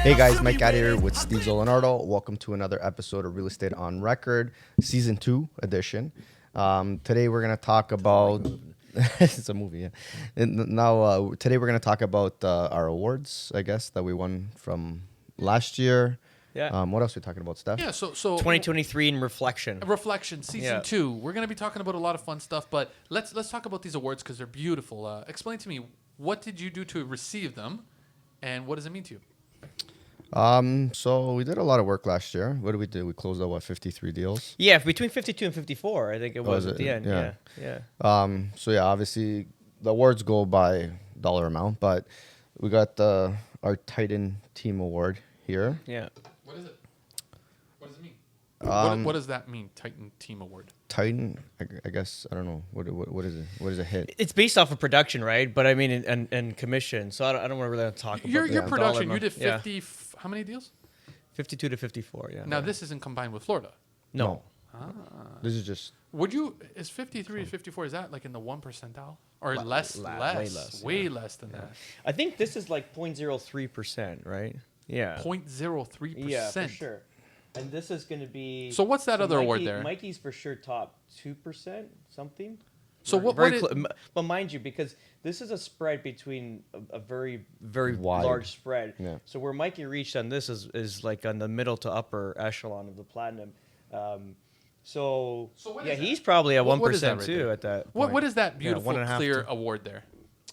Hey guys, Mike out here with Steve Zolinardo. Welcome to another episode of Real Estate on Record, Season 2 edition. Today we're going to talk about... it's a movie, yeah. And now, today we're going to talk about our awards, I guess, that we won from last year. Yeah. What else are we talking about, Steph? Yeah, so 2023 in reflection. Reflection, season 2. We're going to be talking about a lot of fun stuff, but let's talk about these awards because they're beautiful. Explain to me, what did you do to receive them, and what does it mean to you? So we did a lot of work last year. What did we do? We closed out, 53 deals? Yeah, between 52 and 54, I think it was at the end. Yeah. So yeah, obviously the awards go by dollar amount, but we got our Titan Team Award here. Yeah. What is it? What does it mean? What does that mean, Titan Team Award? Titan, I guess, I don't know. What is it? What is a hit? It's based off of production, right? But I mean, and commission. So I don't want to really talk about Your the production, dollar you did 50, yeah. How many deals? 52 to 54, yeah. Now, this isn't combined with Florida. No. This is just... Is 53 to 54, is that like in the 1 percentile? Or less? Way less than that. I think this is like 0.03%, right? Yeah. 0.03%. Yeah, for sure. And this is going to be... So what's that other award there? Mikey's for sure top 2%, something. So but mind you, because this is a spread between a very, very wide large spread. Yeah. So where Mikey reached on this is like on the middle to upper echelon of the platinum. So what yeah, is he's probably at 1% right too there? at that point. What is that beautiful, 1.5 clear award there?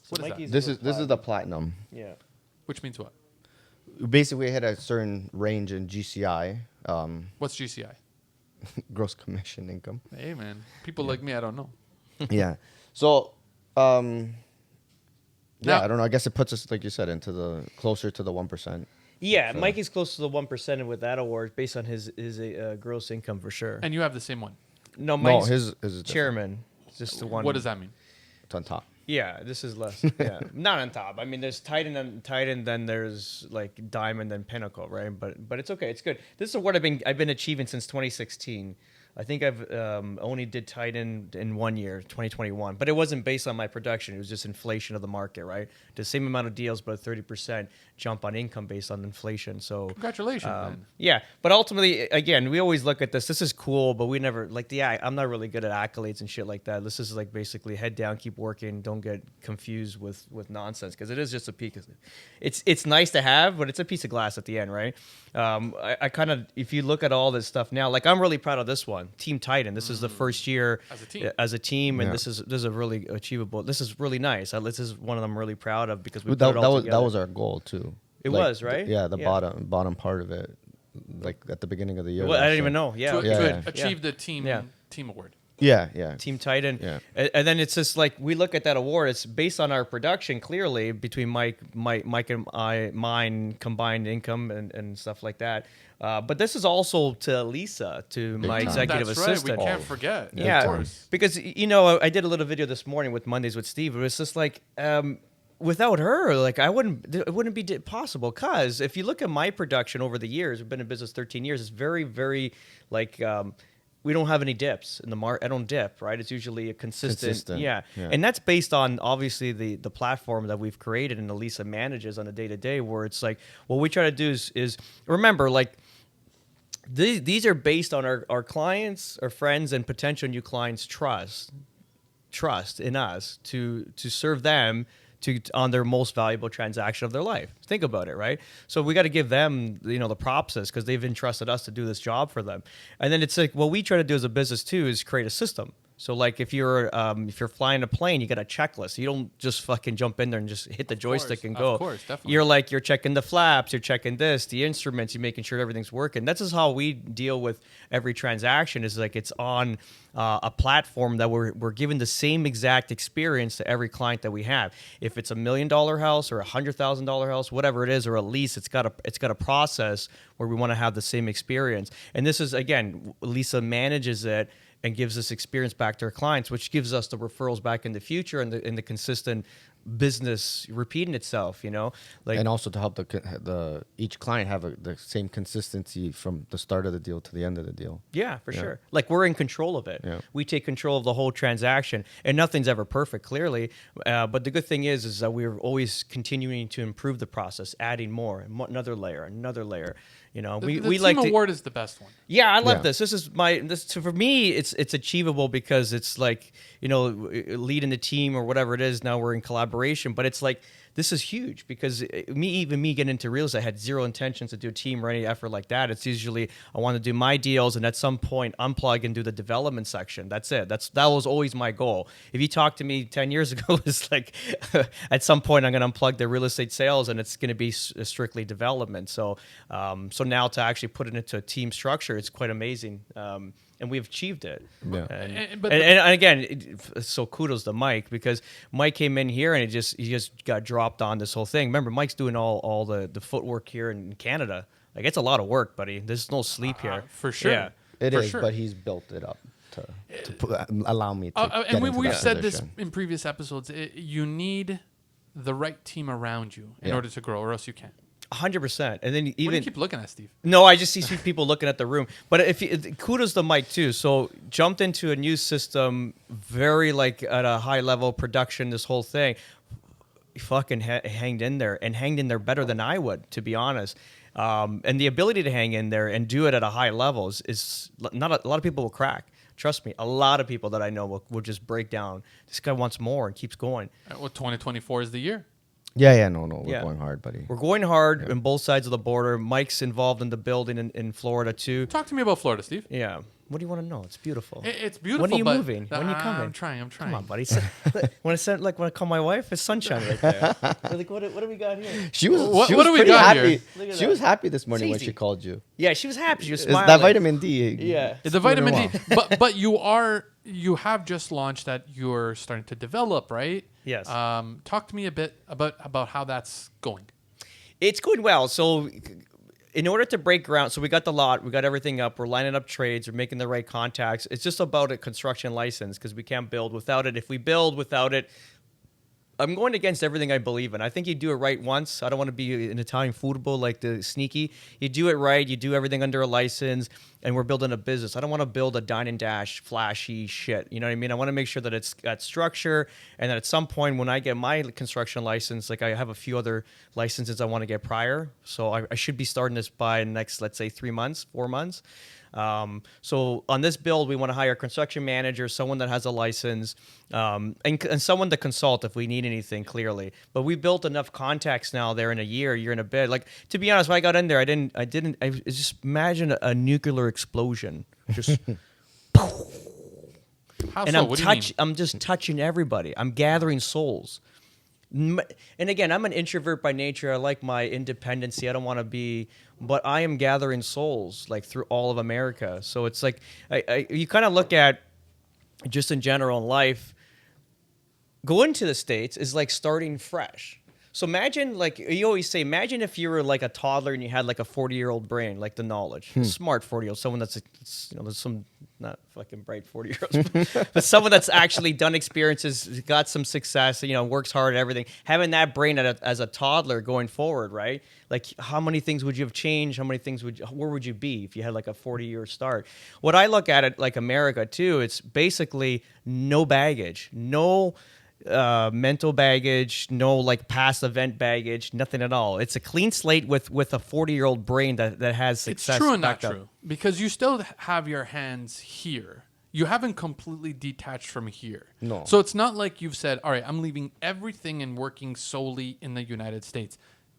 So What is Mikey's This with is the platinum. Yeah. Which means what? Basically, we hit a certain range in GCI, What's GCI? gross commission income. Hey, man. People like me, I don't know. Yeah. So, Now- I don't know. I guess it puts us, like you said, into the closer to the 1%. Yeah, So- Mikey's close to the 1% with that award based on his gross income for sure. And you have the same one. No, No, Mike's his is different. chairman. It's just the one. What does that mean? It's on top. Yeah, this is less. Yeah, not on top. I mean, there's Titan, then there's like Diamond, then Pinnacle, right? But it's okay. It's good. This is what I've been achieving since 2016. I think I've only did Titan in 1 year, 2021, but it wasn't based on my production. It was just inflation of the market, right? The same amount of deals, but a 30% jump on income based on inflation. So Congratulations, man. yeah, but ultimately, again, we always look at this. This is cool, but we never I'm not really good at accolades and shit like that. This is like basically head down, keep working, don't get confused with nonsense because it is just a peak. It's nice to have, but it's a piece of glass at the end, right? I kind of, if you look at all this stuff now, like I'm really proud of this one, Team Titan. This is the first year as a team, and Yeah. this is a really achievable. This is really nice. This is one of them really proud of because we But put it all that together. was our goal too. It was, right? The bottom part of it, like at the beginning of the year. Well, I didn't even know. Yeah, To achieve the team award. Yeah. Team Titan. Yeah. And then it's just like we look at that award. It's based on our production clearly between Mike and mine combined income and stuff like that. But this is also to Lisa, to my time. executive That's assistant. right. We can't forget. Yeah, Of course. because I did a little video this morning with Mondays with Steve. It was just like without her, like it wouldn't be possible. Because if you look at my production over the years, we've been in business 13 years. It's very, very like. We don't have any dips in the market. I don't dip, right? It's usually a consistent. Yeah. And that's based on obviously the platform that we've created and Elisa manages on a day to day. Where it's like, what we try to do is remember, like these are based on our clients, our friends, and potential new clients' trust in us to serve them on their most valuable transaction of their life. Think about it, right? So we got to give them, the props because they've entrusted us to do this job for them. And then it's like what we try to do as a business too is create a system. So like if you're flying a plane, you got a checklist. You don't just fucking jump in there and just hit the joystick and go. Of course, definitely. You're checking the flaps, you're checking the instruments, you're making sure everything's working. That's just how we deal with every transaction. Is like it's on a platform that we're giving the same exact experience to every client that we have. If it's $1 million house or $100,000 house, whatever it is, or a lease, it's got a process where we want to have the same experience. And this is again, Lisa manages it and gives this experience back to our clients, which gives us the referrals back in the future and the consistent business repeating itself, like And also to help the each client have the same consistency from the start of the deal to the end of the deal. yeah, for sure. Like we're in control of it. Yeah. We take control of the whole transaction, and nothing's ever perfect, clearly. But the good thing is that we're always continuing to improve the process, adding more, and another layer, another layer. The we team like to. award is the best one. Yeah, I love Yeah. this. This is so for me. It's achievable because it's like leading the team or whatever it is. Now we're in collaboration, but it's like this is huge because me getting into real estate, I had zero intentions to do a team or any effort like that. It's usually I want to do my deals and at some point unplug and do the development section. That's it. That was always my goal. If you talked to me 10 years ago, it's like at some point I'm going to unplug the real estate sales and it's going to be strictly development. So now to actually put it into a team structure, it's quite amazing. And we've achieved it. Yeah. And again, so kudos to Mike because Mike came in here and he just got dropped on this whole thing. Remember, Mike's doing all the footwork here in Canada. Like it's a lot of work, buddy. There's no sleep here. For sure. Yeah. It For is, sure. but he's built it up to allow me to get And into we've that said this position. in previous episodes. You need the right team around you in Yeah. order to grow, or else you can't. 100%. And then What do even you keep looking at, Steve? no, I just see people looking at the room. But kudos to Mike too. So jumped into a new system, very like at a high level production. This whole thing, he fucking hanged in there and hanged in there better than I would, to be honest. And the ability to hang in there and do it at a high level is not a lot of people will crack. Trust me, a lot of people that I know will just break down. This guy wants more and keeps going. Well, 2024 is the year. Yeah, no, we're Yeah. going hard, buddy. We're going hard on both sides of the border. Mike's involved in the building in Florida too. Talk to me about Florida, Steve. Yeah. What do you want to know? It's beautiful. It's beautiful. When are you but moving? When are you coming? I'm trying. Come on, buddy. When I call my wife, it's sunshine right there. You're like, what do we got here? She was What she was do we pretty got happy. here? Look at She that. was happy this morning when easy. she called you. Yeah, she was happy. She was It's smiling. that vitamin D. Yeah. The vitamin D. But you have just launched that you're starting to develop, right? Yes. Talk to me a bit about how that's going. It's going well. So in order to break ground, so we got the lot, we got everything up, we're lining up trades, we're making the right contacts. It's just about a construction license because we can't build without it. If we build without it, I'm going against everything I believe in. I think you do it right once. I don't want to be an Italian football like the sneaky. You do it right. You do everything under a license, and we're building a business. I don't want to build a dine and dash flashy shit. You know what I mean? I want to make sure that it's got structure, and that at some point when I get my construction license, like I have a few other licenses I want to get prior. So I should be starting this by the next, let's say, 3 months, 4 months. So on this build, we want to hire a construction manager, someone that has a license, and someone to consult if we need anything clearly. But we built enough contacts now there in a year and a bit. Like, to be honest, when I got in there, I just imagine a nuclear explosion. Just, How and so? What do you mean? I'm just touching everybody. I'm gathering souls. And again, I'm an introvert by nature. I like my independency. I don't want to be, but I am gathering souls like through all of America. So it's like you kind of look at just in general in life, going to the States is like starting fresh. So imagine, like you always say, imagine if you were like a toddler and you had like a 40-year-old brain, like the knowledge, smart 40-year-old, someone that's, there's some not fucking bright 40-year-olds, but someone that's actually done experiences, got some success, works hard at everything. Having that brain as a toddler going forward, right? Like how many things would you have changed? How many things where would you be if you had like a 40-year start? What I look at it like America too, it's basically no baggage, no mental baggage, no like past event baggage, nothing at all. It's a clean slate with a 40-year-old brain that has success. It's true and not backed up. true because you still have your hands here. You haven't completely detached from here. No. So it's not like you've said, all right, I'm leaving everything and working solely in the United States.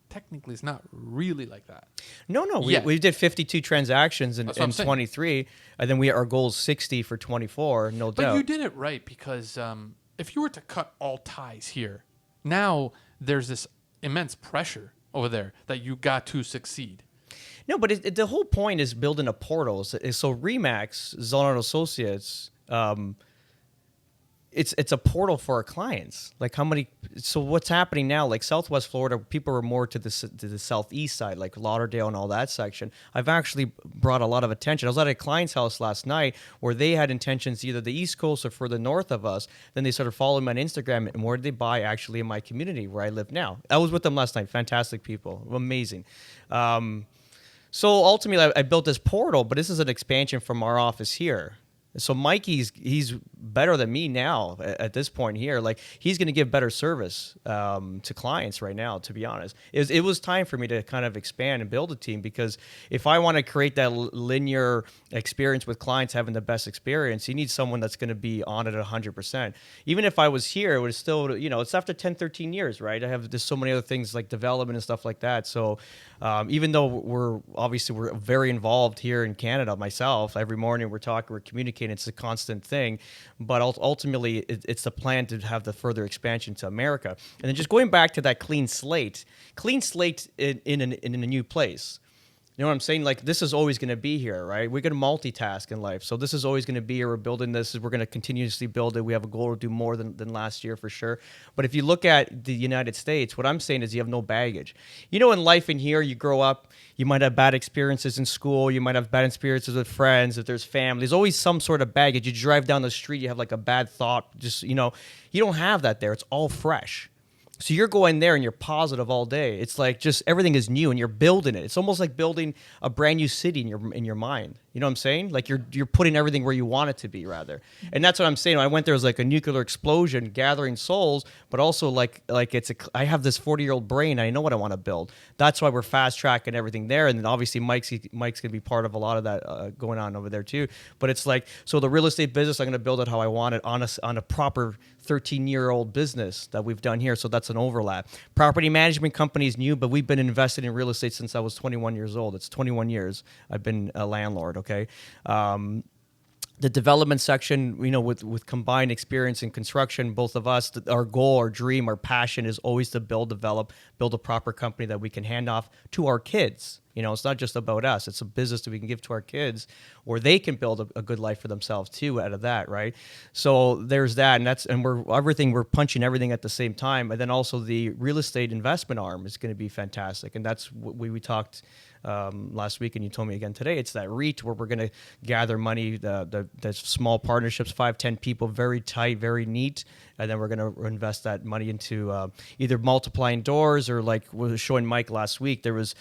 Technically, it's not really like that. No. Yeah. We did 52 transactions in That's what I'm saying. 23, and then our goal is 60 for 24, no doubt. But you did it right because if you were to cut all ties here, now there's this immense pressure over there that you got to succeed. No, but the whole point is building a portal. So Remax, Zollner Associates, it's a portal for our clients. Like how many? So what's happening now? Like Southwest Florida, people are more to the southeast side, like Lauderdale and all that section. I've actually brought a lot of attention. I was at a client's house last night where they had intentions either the East Coast or further north of us. Then they started following me on Instagram, and where did they buy? Actually, in my community where I live now. I was with them last night. Fantastic people, amazing. So ultimately, I built this portal, but this is an expansion from our office here. So Mikey's he's better than me now at this point here. Like he's going to give better service to clients right now. To be honest, it was time for me to kind of expand and build a team, because if I want to create that linear experience with clients having the best experience, you need someone that's going to be on it 100%. Even if I was here, it would still, it's after 10, 13 years, right? I have just so many other things like development and stuff like that. So even though we're very involved here in Canada, myself, every morning we're talking, we're communicating. It's a constant thing, but ultimately it's the plan to have the further expansion to America. And then just going back to that clean slate in a new place. You know what I'm saying? Like this is always going to be here, right? We're going to multitask in life. So this is always going to be here. We're building this. We're going to continuously build it. We have a goal to do more than last year for sure. But if you look at the United States, what I'm saying is you have no baggage. In life in here, you grow up, you might have bad experiences in school. You might have bad experiences with friends. If there's family, there's always some sort of baggage. You drive down the street, you have like a bad thought. You don't have that there. It's all fresh. So you're going there and you're positive all day. It's like just everything is new and you're building it. It's almost like building a brand new city in your mind. You know what I'm saying? Like you're putting everything where you want it to be, rather. And that's what I'm saying. When I went there, it was like a nuclear explosion, gathering souls, but also like I have this 40-year-old brain. I know what I want to build. That's why we're fast tracking everything there. And then obviously Mike's gonna be part of a lot of that going on over there too. But it's like, so the real estate business, I'm gonna build it how I want it on a proper 13-year-old business that we've done here. So that's an overlap. Property management company is new, but we've been invested in real estate since I was 21 years old. It's 21 years I've been a landlord. Okay. The development section, with combined experience in construction, both of us, our goal, our dream, our passion is always to build a proper company that we can hand off to our kids. It's not just about us. It's a business that we can give to our kids, or they can build a good life for themselves too out of that, right? So there's that, and we're punching everything at the same time. And then also the real estate investment arm is going to be fantastic, and that's what we talked last week, and you told me again today. It's that REIT where we're going to gather money, the small partnerships, 5-10 people, very tight, very neat, and then we're going to invest that money into either multiplying doors, or like we were showing Mike last week, there was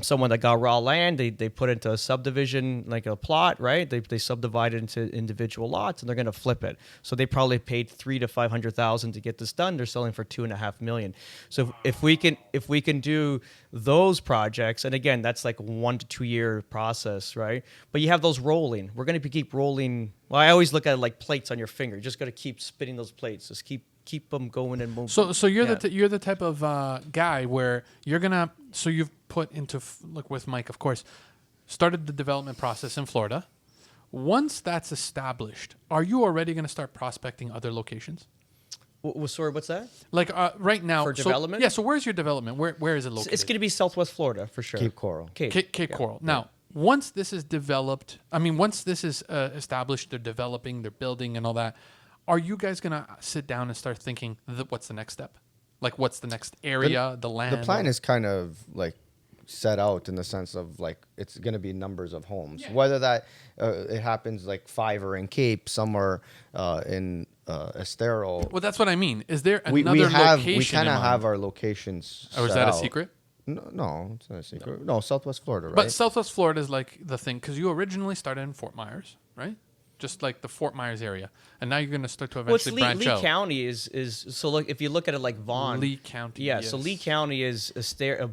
someone that got raw land, they put into a subdivision, like a plot, right? They subdivided into individual lots, and they're going to flip it. So they probably paid $300,000 to $500,000 to get this done. They're selling for $2.5 million. So if we can do those projects, and again, that's like 1 to 2 year process, right? But you have those rolling. We're going to keep rolling. Well, I always look at it like plates on your finger. You just got to keep spinning those plates. Just keep them going and moving. So you're you're the type of guy where you've put into with Mike, of course, started the development process in Florida. Once that's established, are you already going to start prospecting other locations? Sorry, what's that? Like right now for development? Yeah. So where's your development? Where is it located? It's going to be Southwest Florida for sure. Cape Coral. Cape Coral. Now, once this is developed, once this is established, they're developing, they're building, and all that. Are you guys gonna sit down and start thinking what's the next step? Like, what's the next area, the land? The plan is kind of like set out in the sense of like it's going to be numbers of homes. Yeah. Whether that it happens like 5 or in Cape, somewhere in Estero. Well, that's what I mean. Is there another location? We kind of have our locations. Or is that a secret? No, it's not a secret. No, Southwest Florida, right? But Southwest Florida is like the thing, because you originally started in Fort Myers, right? Just like the Fort Myers area, and now you're going to start to eventually branch out. Lee County is so. Look, if you look at it like Vaughan, Lee County. Yeah, yes. So Lee County is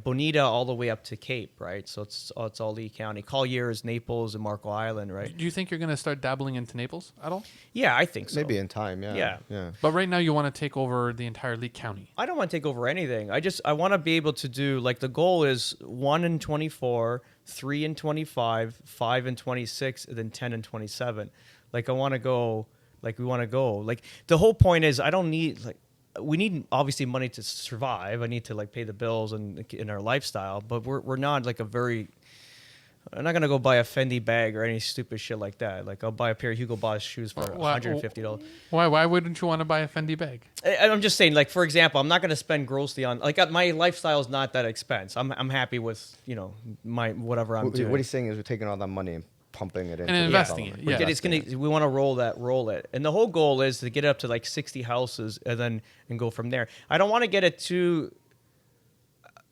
Bonita all the way up to Cape, right? So it's all Lee County. Collier is Naples and Marco Island, right? Do you think you're going to start dabbling into Naples at all? Yeah, I think so. Maybe in time. Yeah. But right now, you want to take over the entire Lee County. I don't want to take over anything. I want to be able to do, like, the goal is 1 in 24, 3 in 25, 5 in 26, and then 10 in 27. Like, I want to go, like, we want to go. Like, the whole point is I don't need, like, we need obviously money to survive. I need to, like, pay the bills and in our lifestyle, but we're not like a very, I'm not gonna go buy a Fendi bag or any stupid shit like that. Like I'll buy a pair of Hugo Boss shoes for $150. Why wouldn't you want to buy a Fendi bag? I'm just saying, like for example, I'm not gonna spend grossly on like my lifestyle is not that expensive. I'm happy with my whatever I'm doing. What he's saying is we're taking all that money and pumping it into And the investing development. it, yeah. It's gonna. We want to roll it, and the whole goal is to get it up to like 60 houses, and go from there. I don't want to get it too.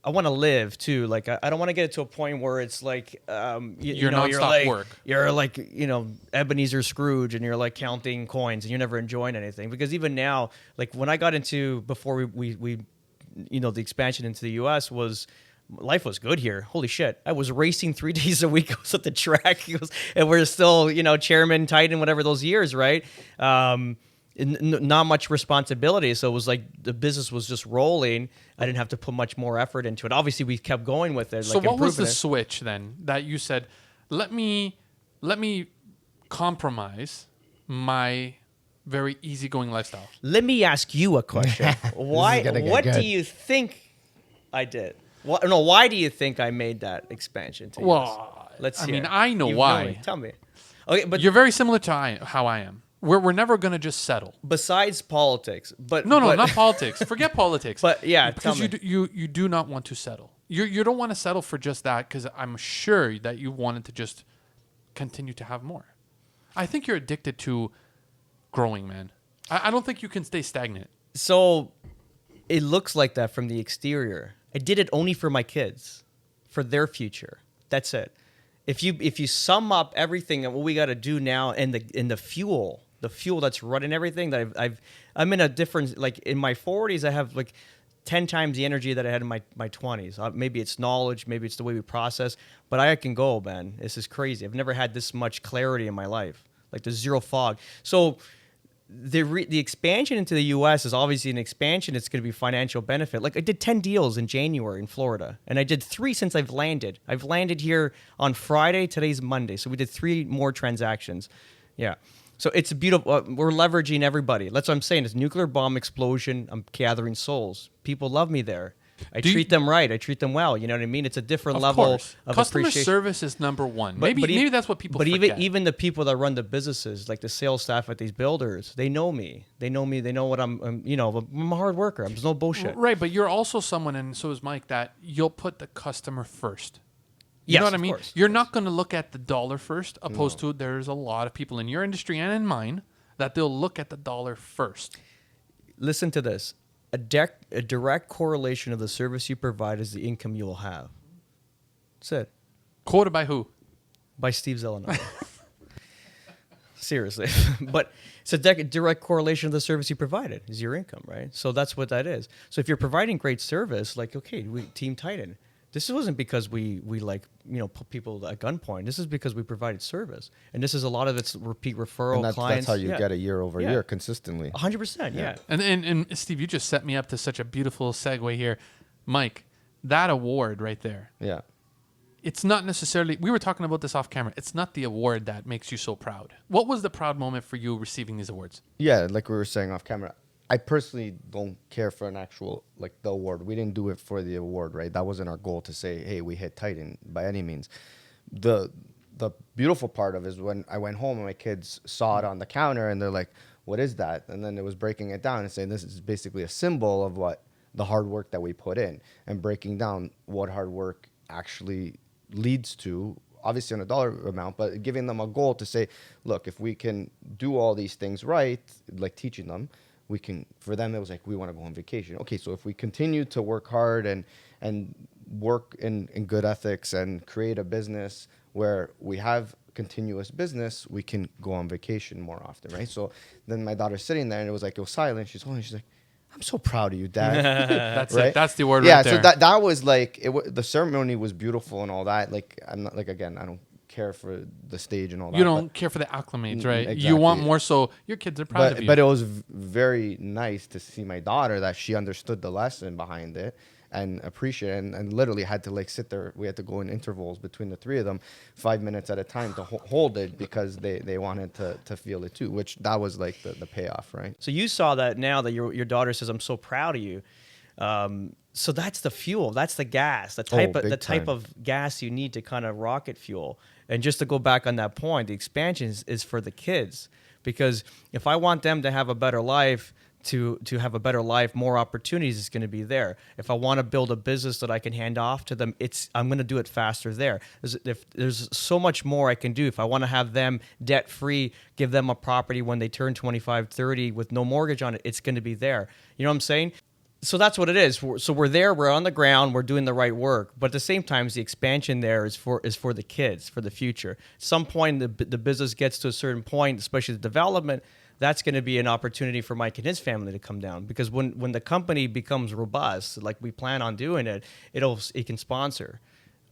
I want to live too. Like I don't want to get it to a point where it's like You're nonstop work. You're like Ebenezer Scrooge, and you're like counting coins, and you're never enjoying anything. Because even now, like when I got into before we the expansion into the U.S. life was good here. Holy shit. I was racing 3 days a week. I was at the track. And we're still, chairman, Titan, whatever those years, right? Not much responsibility. So it was like the business was just rolling. I didn't have to put much more effort into it. Obviously, we kept going with it. So what was the switch then that you said, let me compromise my very easygoing lifestyle? Let me ask you a question. What good. do you think I did? Why do you think I made that expansion to Well, Let's I hear mean, it. I know You why. me. Tell me. Okay, but You're very similar to how I am. We're never going to just settle. besides politics, but No, not politics. Forget politics. But yeah, because tell me. you do not want to settle. You don't want to settle for just that because I'm sure that you wanted to just continue to have more. I think you're addicted to growing, man. I don't think you can stay stagnant. So it looks like that from the exterior. I did it only for my kids, for their future. That's it. If you sum up everything and what we got to do now and the fuel that's running everything that I'm in a different, like in my 40s I have like 10 times the energy that I had in my 20s. Maybe it's knowledge, maybe it's the way we process, but I can go, man. This is crazy. I've never had this much clarity in my life. Like there's zero fog. So the expansion into the U.S. is obviously an expansion. It's going to be financial benefit. Like I did 10 deals in January in Florida, and I did 3 since I've landed. I've landed here on Friday. Today's Monday, so we did 3 more transactions. Yeah, so it's beautiful. We're leveraging everybody. That's what I'm saying. It's nuclear bomb explosion. I'm gathering souls. People love me there. I treat them right. I treat them well. You know what I mean? It's a different level of customer appreciation. service is number one. Maybe that's what people forget. But even the people that run the businesses, like the sales staff at these builders, they know me. They know me. They know what I'm a hard worker. There's no bullshit. Right, but you're also someone, and so is Mike, that you'll put the customer first. You Yes, know what I of mean? course. You're not going to look at the dollar first, opposed to there's a lot of people in your industry and in mine that they'll look at the dollar first. Listen to this. A direct correlation of the service you provide is the income you will have. That's it. Quoted by who? By Steve Zelenow. Seriously. But it's a direct correlation of the service you provided is your income, right? So that's what that is. So if you're providing great service, like, okay, Team Titan, this wasn't because we put people at gunpoint. This is because we provided service. And this is a lot of it's repeat referral And clients. that's how you get it year over Yeah. year consistently. 100%, yeah. And Steve, you just set me up to such a beautiful segue here. Mike, that award right there, Yeah. it's not necessarily, we were talking about this off camera, it's not the award that makes you so proud. What was the proud moment for you receiving these awards? Yeah, like we were saying off camera, I personally don't care for an actual, like the award. We didn't do it for the award, right? That wasn't our goal to say, hey, we hit Titan by any means. The beautiful part of it is when I went home and my kids saw it on the counter and they're like, what is that? And then it was breaking it down and saying this is basically a symbol of what the hard work that we put in and breaking down what hard work actually leads to, obviously on a dollar amount, but giving them a goal to say, look, if we can do all these things right, like teaching them, we can, for them, it was like, we want to go on vacation. Okay, so if we continue to work hard and work in good ethics and create a business where we have continuous business, we can go on vacation more often, right? So then my daughter's sitting there and it was silent. She's holding, she's like, I'm so proud of you, Dad. That's right? it. That's the award yeah, right there. so that was like, the ceremony was beautiful and all that. Like, I'm not, like, again, I don't care for the stage and all that. You don't care for the acclimates, right? Exactly. You want more so your kids are proud of you. But it was very nice to see my daughter that she understood the lesson behind it and appreciate it and literally had to like sit there. We had to go in intervals between the 3 of them, 5 minutes at a time to hold it because they wanted to feel it too, which that was like the payoff, right? So you saw that now that your daughter says, I'm so proud of you. So that's the fuel. That's the gas. The type big time. of gas you need to kind of rocket fuel. And just to go back on that point, the expansion is for the kids, because if I want them to have a better life, to have a better life, more opportunities is going to be there. If I want to build a business that I can hand off to them, I'm going to do it faster there. There's so much more I can do. If I want to have them debt free, give them a property when they turn 25, 30 with no mortgage on it, it's going to be there. You know what I'm saying? So that's what it is. So we're there, we're on the ground, we're doing the right work. But at the same time, the expansion there is for the kids, for the future. At some point, the business gets to a certain point, especially the development, that's going to be an opportunity for Mike and his family to come down. Because when the company becomes robust, like we plan on doing it, it can sponsor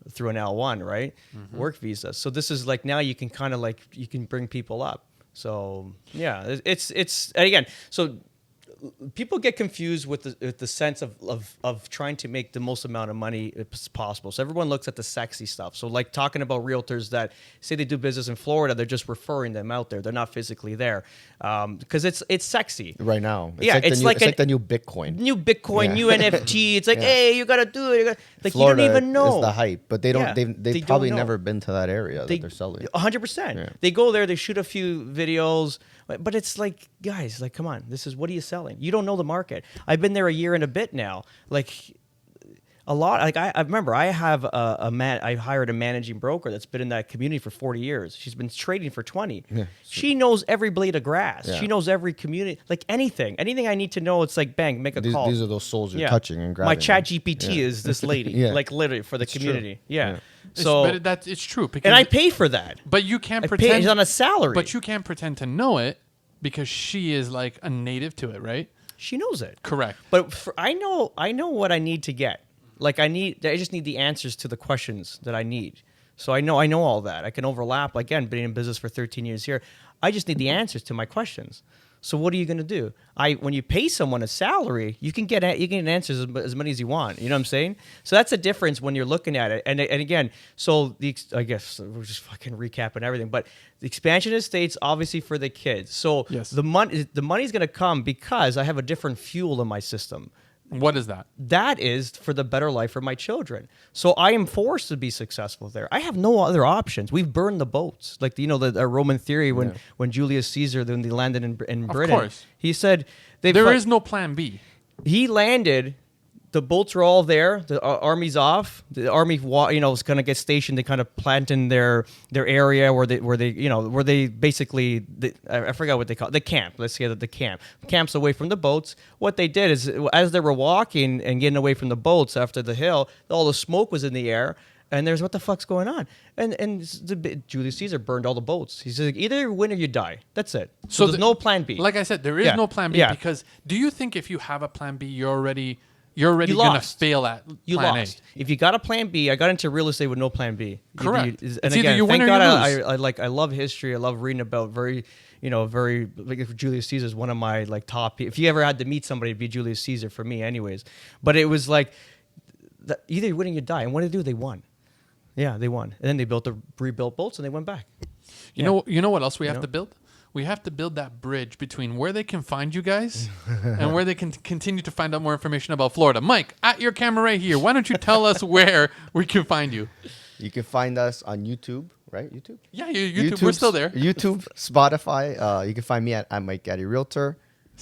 through an L1, right? Work visa. So this is like, now you can kind of like, you can bring people up. So yeah, it's and again, so people get confused with the sense of trying to make the most amount of money as possible. So everyone looks at the sexy stuff. So like talking about realtors that say they do business in Florida, they're just referring them out there. They're not physically there because it's sexy Right now. It's like the new Bitcoin. New Bitcoin, Yeah. new NFT. It's like, hey, you gotta do it. Like Florida you don't even know. is the hype, but they don't. Yeah, They've they probably don't know. never been to that area that they're selling. 100%. Yeah. They go there, they shoot a few videos, but it's like, guys, like, come on, what are you selling? You don't know the market. I've been there a year and a bit now. Like, a lot. Like I remember, I have I hired a managing broker that's been in that community for 40 years. She's been trading for 20. Yeah. She knows every blade of grass. Yeah. She knows every community, like anything I need to know. It's like, bang, make a call. These are those souls you're Yeah. touching and grabbing. My chat GPT is this lady, Yeah. like literally for the true. community. Yeah. Yeah. So, It's true. Because, and I pay for that. but you can't I pay pretend. it's on a salary. But you can't pretend to know it because she is like a native to it, right? She knows it. Correct. But I know what I need to get. Like I just need the answers to the questions that I need. So I know all that. I can overlap. Again, been in business for 13 years here. I just need the answers to my questions. So what are you going to do? When you pay someone a salary, you can get answers as many as you want. You know what I'm saying? So that's a difference when you're looking at it. And again, so I guess we're just fucking recapping everything. But the expansion of states, obviously for the kids. So Yes. the money's going to come because I have a different fuel in my system. What is that? That is for the better life for my children. So I am forced to be successful there. I have no other options. We've burned the boats. Like, the Roman theory when Julius Caesar, when they landed in Britain, course. he said, There is no plan B. he landed, the boats are all there, the army's off, the army is going to get stationed to kind of plant in their area where they basically, I forgot what they call it, the camp. Let's say that the camp's away from the boats. What they did is, as they were walking and getting away from the boats after the hill, all the smoke was in the air. And there's, what the fuck's going on? And Julius Caesar burned all the boats. He said, either you win or you die. That's it. So there's no plan B. Like I said, there is Yeah. no plan B Yeah. because do you think if you have a plan B, you're already going to lost. fail at You plan lost. A? If you got a plan B, I got into real estate with no plan B. Correct. And It's either again, you win thank or God you lose. I love history. I love reading about very like Julius Caesar is one of my like top. If you ever had to meet somebody, it'd be Julius Caesar for me, anyways. But it was like either you win or you die. And what did they do? They won. Yeah, they won. And then they rebuilt boats and they went back. You know what else we have to build? We have to build that bridge between where they can find you guys and where they can continue to find out more information about Florida. Mike, at your camera right here, why don't you tell us where we can find you? You can find us on YouTube, right? YouTube? Yeah, YouTube. We're still there. YouTube, Spotify. You can find me at Mike Gaddy Realtor.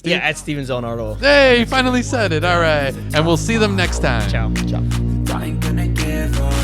Yeah, at Steven Zonardo. Hey, finally said it. All right. And we'll see them next time. Ciao. Ciao. I ain't gonna give up.